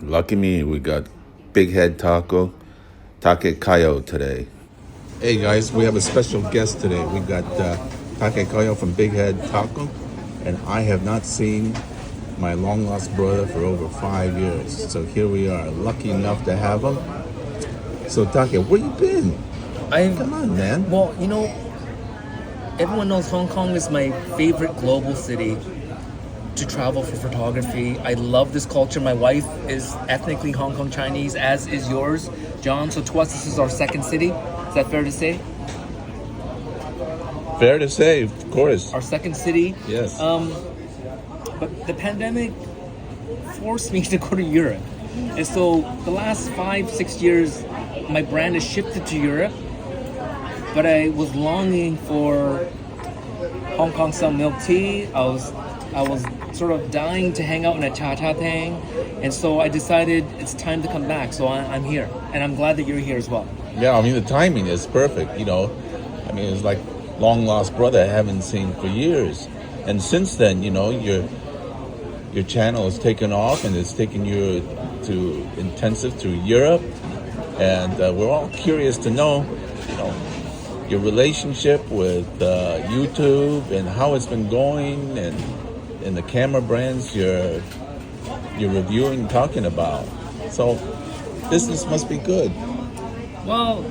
Lucky me, we got Big Head Taco, Kayo today. Hey guys, we have a special guest today. We got Kayo from Big Head Taco, and I have not seen my long lost brother for over 5 years. So here we are, lucky enough to have him. So Take, where you been? Come on, man. Well, everyone knows Hong Kong is my favorite global city to travel for photography. I love this culture. My wife is ethnically Hong Kong Chinese, as is yours, John. So to us, this is our second city. Is that fair to say? Fair to say, of course. Our second city. Yes. But the pandemic forced me to go to Europe. And so the last 5-6 years, my brand has shifted to Europe. But I was longing for Hong Kong style milk tea. I was sort of dying to hang out in a cha-cha thing. And so I decided it's time to come back. So I'm here. And I'm glad that you're here as well. Yeah, I mean, the timing is perfect, I mean, it's like long lost brother I haven't seen for years. And since then, your channel has taken off and it's taken you to intensive to Europe. And we're all curious to know, your relationship with YouTube and how it's been going and the camera brands you're reviewing, talking about. So business must be good. Well,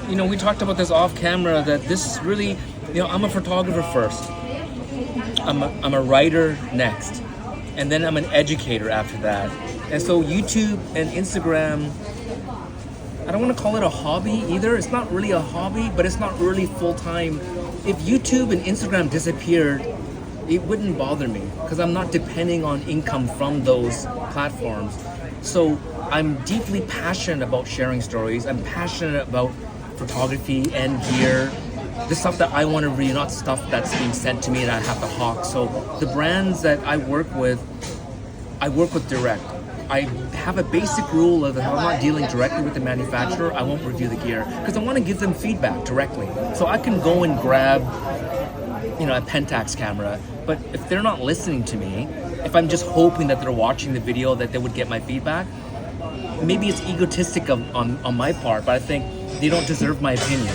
we talked about this off camera that this is really, I'm a photographer first. I'm a writer next. And then I'm an educator after that. And so YouTube and Instagram, I don't want to call it a hobby either. It's not really a hobby, but it's not really full-time. If YouTube and Instagram disappeared, it wouldn't bother me because I'm not depending on income from those platforms. So I'm deeply passionate about sharing stories. I'm passionate about photography and gear. The stuff that I want to read, not stuff that's being sent to me and I have to hawk. So the brands that I work with direct. I have a basic rule of if I'm not dealing directly with the manufacturer, I won't review the gear because I want to give them feedback directly. So I can go and grab, a Pentax camera, but if they're not listening to me, if I'm just hoping that they're watching the video that they would get my feedback, maybe it's egotistic on my part, but I think they don't deserve my opinion.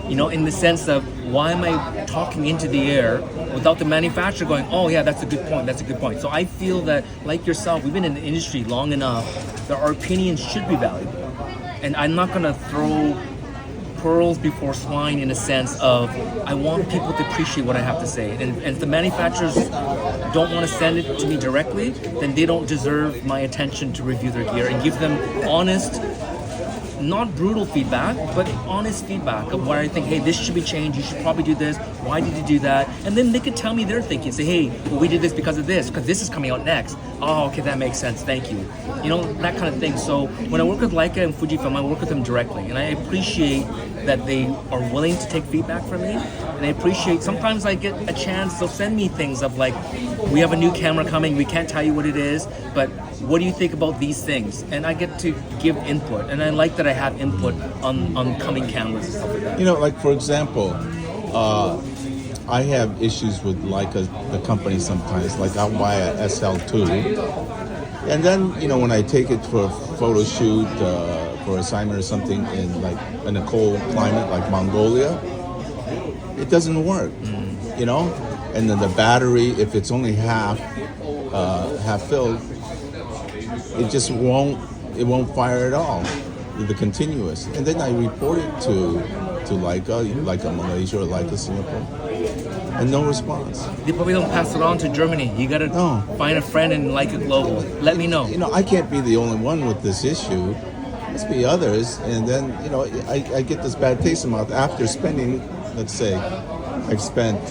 In the sense of why am I talking into the air without the manufacturer going, oh yeah, that's a good point. So I feel that, like yourself, we've been in the industry long enough that our opinions should be valuable. And I'm not gonna throw pearls before swine in a sense of, I want people to appreciate what I have to say. And if the manufacturers don't want to send it to me directly, then they don't deserve my attention to review their gear and give them honest, not brutal feedback, but honest feedback of where I think, hey, this should be changed, you should probably do this, why did you do that? And then they could tell me their thinking, say, hey, well, we did this because of this, because this is coming out next. Oh, okay, that makes sense, thank you. That kind of thing. So when I work with Leica and Fujifilm, I work with them directly, and I appreciate that they are willing to take feedback from me, and I appreciate, sometimes I get a chance, they'll send me things of like, we have a new camera coming, we can't tell you what it is, but what do you think about these things? And I get to give input, and I like that I have input on coming cameras and stuff like that. Like for example, I have issues with Leica, the company sometimes. Like I'll buy a SL2, and then when I take it for a photo shoot, for assignment or something in a cold climate like Mongolia, it doesn't work. And then the battery, if it's only half filled, it just won't fire at all, the continuous. And then I report it to Leica Malaysia or Leica Singapore, and no response. They probably don't pass it on to Germany. You gotta find a friend in Leica Global. Let me know. I can't be the only one with this issue. Must be others. And then I get this bad taste in my mouth after spending, let's say, I've spent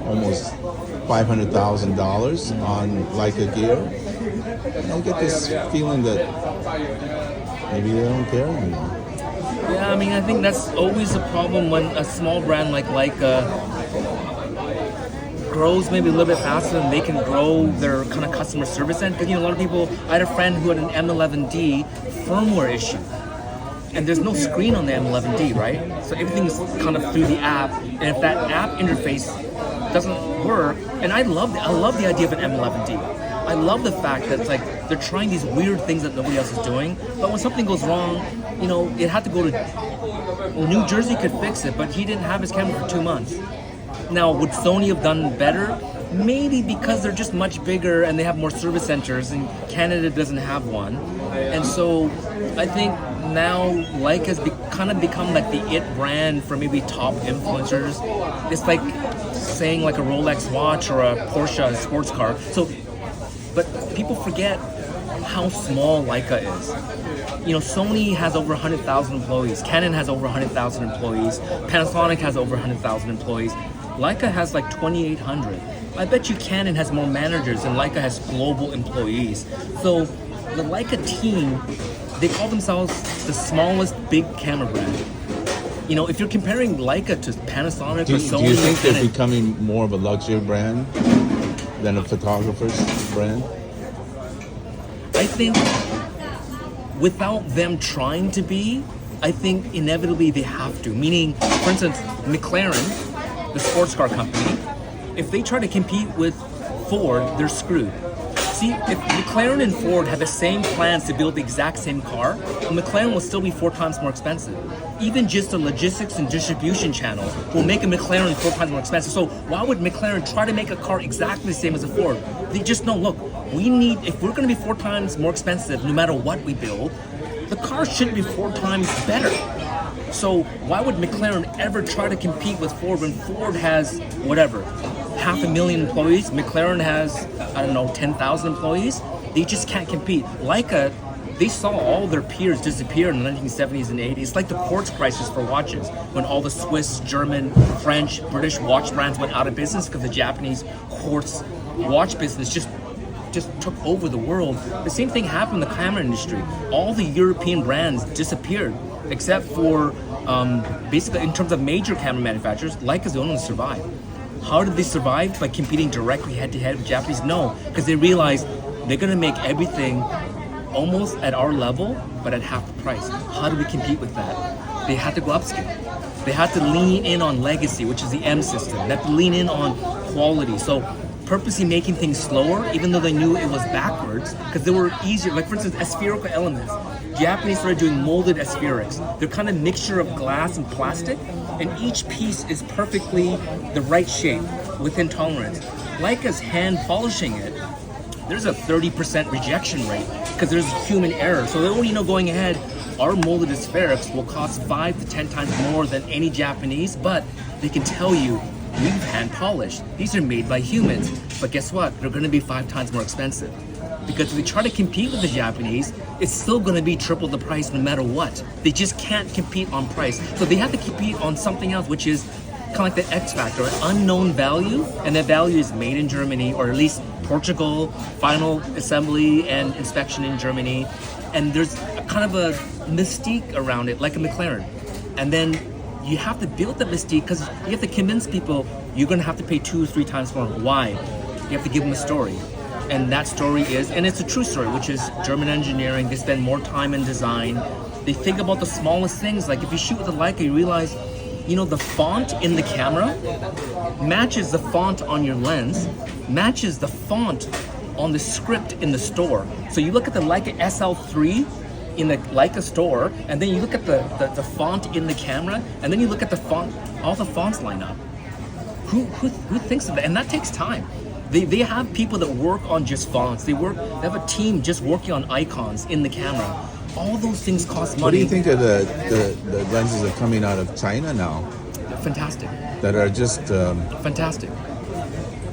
almost $500,000 on Leica gear. And I get this feeling that maybe they don't care anymore. Yeah, I mean, I think that's always a problem when a small brand like Leica grows maybe a little bit faster than they can grow their kind of customer service end. Because, a lot of people, I had a friend who had an M11D firmware issue. And there's no screen on the M11D, right? So everything's kind of through the app. And if that app interface doesn't work, and I love the idea of an M11D. I love the fact that it's like they're trying these weird things that nobody else is doing. But when something goes wrong, it had to go to New Jersey could fix it, but he didn't have his camera for 2 months. Now, would Sony have done better? Maybe because they're just much bigger and they have more service centers, and Canada doesn't have one. And so I think now Leica's kind of become like the it brand for maybe top influencers. It's like saying like a Rolex watch or a Porsche sports car. So, but people forget how small Leica is. Sony has over 100,000 employees. Canon has over 100,000 employees. Panasonic has over 100,000 employees. Leica has like 2,800. I bet you Canon has more managers and Leica has global employees. So the Leica team, they call themselves the smallest big camera brand. If you're comparing Leica to Panasonic or Sony, do you think Canon, they're becoming more of a luxury brand than a photographer's brand? I think without them trying to be, I think inevitably they have to. Meaning, for instance, McLaren, the sports car company, if they try to compete with Ford, they're screwed. See, if McLaren and Ford had the same plans to build the exact same car, McLaren will still be 4 times more expensive. Even just the logistics and distribution channel will make a McLaren 4 times more expensive. So why would McLaren try to make a car exactly the same as a Ford? They just know, look, if we're going to be 4 times more expensive no matter what we build, the car should be 4 times better. So why would McLaren ever try to compete with Ford when Ford has, 500,000 employees? McLaren has, 10,000 employees? They just can't compete. Leica, they saw all their peers disappear in the 1970s and 80s. It's like the quartz crisis for watches, when all the Swiss, German, French, British watch brands went out of business because the Japanese quartz watch business just took over the world. The same thing happened in the camera industry. All the European brands disappeared, except for basically in terms of major camera manufacturers. Leica's the only one to survive. How did they survive? By competing directly head-to-head with Japanese? No, because they realized they're going to make everything almost at our level, but at half the price. How do we compete with that? They had to go upscale. They had to lean in on legacy, which is the M system. They had to lean in on quality. So purposely making things slower, even though they knew it was backwards, because they were easier. Like, for instance, aspherical elements. Japanese started doing molded aspherics. They're kind of mixture of glass and plastic, and each piece is perfectly the right shape within tolerance. Leica's hand polishing it, there's a 30% rejection rate because there's human error. So going ahead, our molded aspherics will cost 5 to 10 times more than any Japanese, but they can tell you, we've hand polished. These are made by humans. But guess what? They're going to be 5 times more expensive. Because if they try to compete with the Japanese, it's still going to be triple the price no matter what. They just can't compete on price. So they have to compete on something else, which is kind of like the X factor, an unknown value, and that value is made in Germany, or at least Portugal, final assembly and inspection in Germany. And there's a kind of a mystique around it, like a McLaren. And then you have to build the mystique because you have to convince people you're going to have to pay 2 or 3 times more. Why? You have to give them a story. And that story is, and it's a true story, which is German engineering. They spend more time in design. They think about the smallest things. Like if you shoot with a Leica, you realize, the font in the camera matches the font on your lens, matches the font on the script in the store. So you look at the Leica SL3 in the Leica store, and then you look at the font in the camera, and then you look at the font, all the fonts line up. Who thinks of that? And that takes time. They have people that work on just fonts. They have a team just working on icons in the camera. All those things cost money. What do you think of the lenses that are coming out of China now? Fantastic. That are just Fantastic.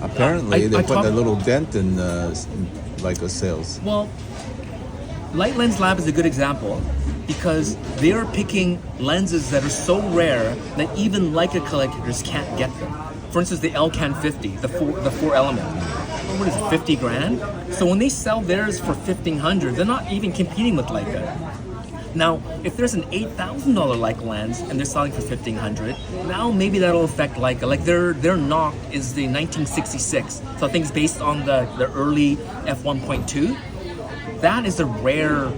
apparently they put a little dent in Leica sales. Well, Light Lens Lab is a good example because they're picking lenses that are so rare that even Leica collectors can't get them. For instance, the Elcan 50, the four element. What is it, 50 grand? So when they sell theirs for $1,500, they're not even competing with Leica. Now, if there's an $8,000 Leica lens and they're selling for $1,500, now maybe that'll affect Leica. Like their NOC is the 1966, so I think it's based on the early f1.2. That is a rare,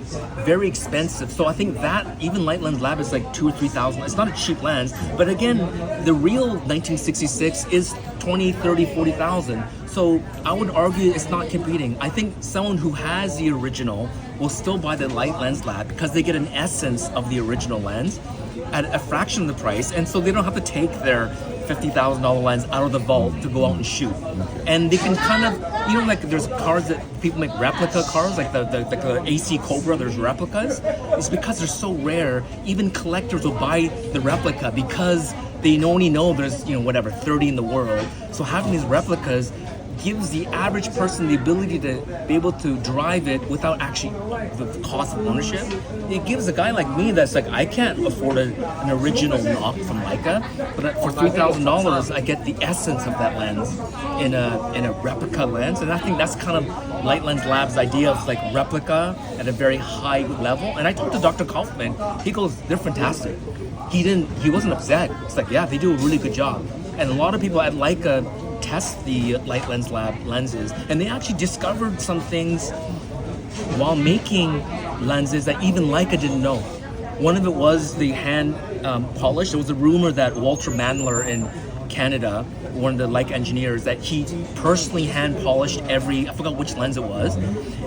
very expensive. So I think that even Light Lens Lab is like $2,000 or $3,000. It's not a cheap lens, but again, the real 1966 is $20,000, $30,000, $40,000. So I would argue it's not competing. I think someone who has the original will still buy the light lens lab because they get an essence of the original lens at a fraction of the price, and so they don't have to take their $50,000 lens out of the vault to go out and shoot. And they can kind of, like there's cars that people make replica cars, like the AC Cobra, there's replicas. It's because they're so rare, even collectors will buy the replica because they only know there's, 30 in the world. So having these replicas gives the average person the ability to be able to drive it without actually the cost of ownership. It gives a guy like me that's like, I can't afford an original knock from Leica, but for $3,000 I get the essence of that lens in a replica lens. And I think that's kind of Light Lens Lab's idea of like replica at a very high level. And I talked to Dr. Kaufman, he goes, they're fantastic. He wasn't upset. It's like, yeah, they do a really good job. And a lot of people at Leica test the Light Lens Lab lenses, and they actually discovered some things while making lenses that even Leica didn't know. One of it was the hand polish. There was a rumor that Walter Mandler in Canada, one of the Leica engineers, that he personally hand polished I forgot which lens it was,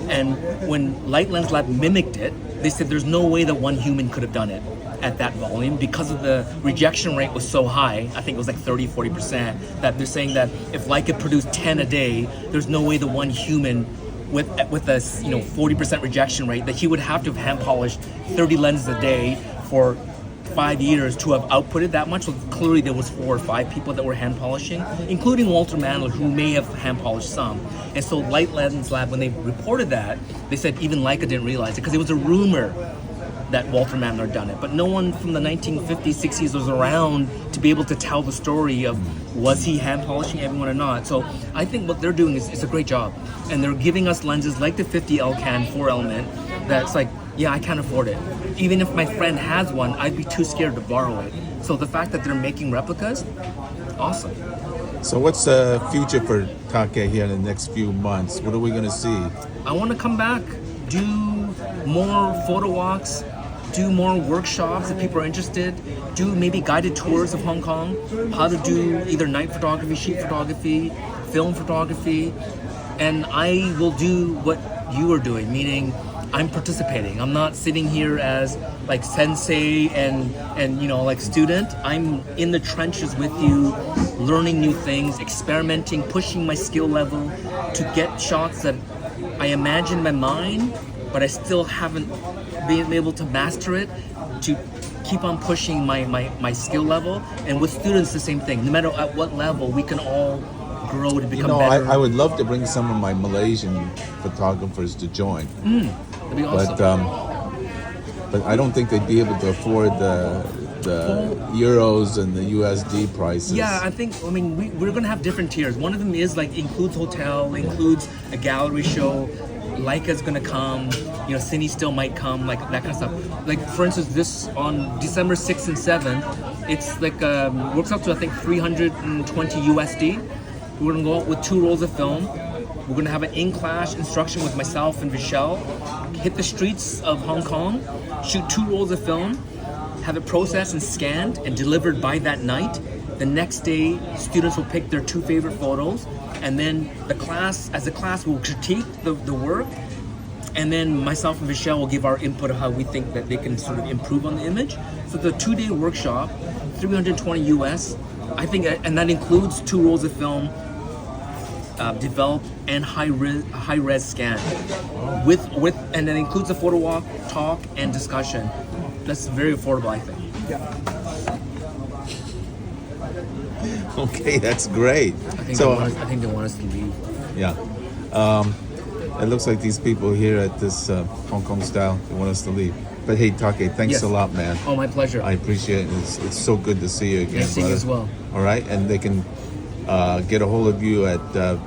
and when Light Lens Lab mimicked it, they said there's no way that one human could have done it at that volume because of the rejection rate was so high. I think it was like 30-40%, that they're saying that if Leica produced 10 a day, there's no way the one human with a 40% rejection rate, that he would have to have hand polished 30 lenses a day for 5 years to have outputted that much. So clearly there was 4 or 5 people that were hand polishing, including Walter Mandler, who may have hand polished some. And so Light Lens Lab, when they reported that, they said even Leica didn't realize it because it was a rumor that Walter Mandler had done it, but no one from the 1950s, 60s was around to be able to tell the story of was he hand polishing everyone or not. So I think what they're doing is a great job, and they're giving us lenses like the 50 Elcan 4-element that's like, yeah, I can't afford it. Even if my friend has one, I'd be too scared to borrow it. So the fact that they're making replicas, awesome. So what's the future for Take here in the next few months? What are we going to see? I want to come back, do more photo walks, do more workshops if people are interested, do maybe guided tours of Hong Kong, how to do either night photography, sheet photography, film photography, and I will do what you are doing, meaning I'm participating. I'm not sitting here as like sensei and like student. I'm in the trenches with you, learning new things, experimenting, pushing my skill level to get shots that I imagine in my mind, but I still haven't been able to master it, to keep on pushing my skill level. And with students, the same thing. No matter at what level, we can all grow to become better. I would love to bring some of my Malaysian photographers to join. That'd be awesome. But I don't think they'd be able to afford the euros and the USD prices. Yeah, I mean, we're gonna have different tiers. One of them is like includes hotel, includes a gallery show. Leica's gonna come, Cine still might come, like that kind of stuff. Like for instance, this on December 6th and 7th, it's like works out to I think 320 USD. We're gonna go out with 2 rolls of film. We're gonna have an in-class instruction with myself and Michelle. Hit the streets of Hong Kong, shoot 2 rolls of film, have it processed and scanned and delivered by that night. The next day, students will pick their 2 favorite photos, and then the class will critique the work, and then myself and Michelle will give our input of how we think that they can sort of improve on the image. So the 2-day workshop, 320 US, I think, and that includes 2 rolls of film, developed and high res scan, and that includes a photo walk, talk, and discussion. That's very affordable, I think. Okay, that's great. I think they want us to leave. Yeah. It looks like these people here at this Hong Kong style, they want us to leave. But hey, Take, thanks Yes. a lot, man. Oh, my pleasure. I appreciate it. It's so good to see you again, Nice seeing you as well. All right, and they can get a hold of you at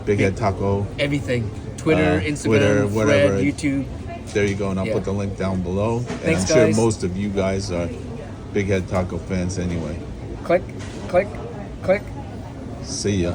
Big Head Taco. Everything. Twitter, Instagram, whatever. Thread, YouTube. There you go, and I'll Yeah. put the link down below. And Thanks, I'm sure guys. most of you guys are Big Head Taco fans anyway. Click, click, click. See ya.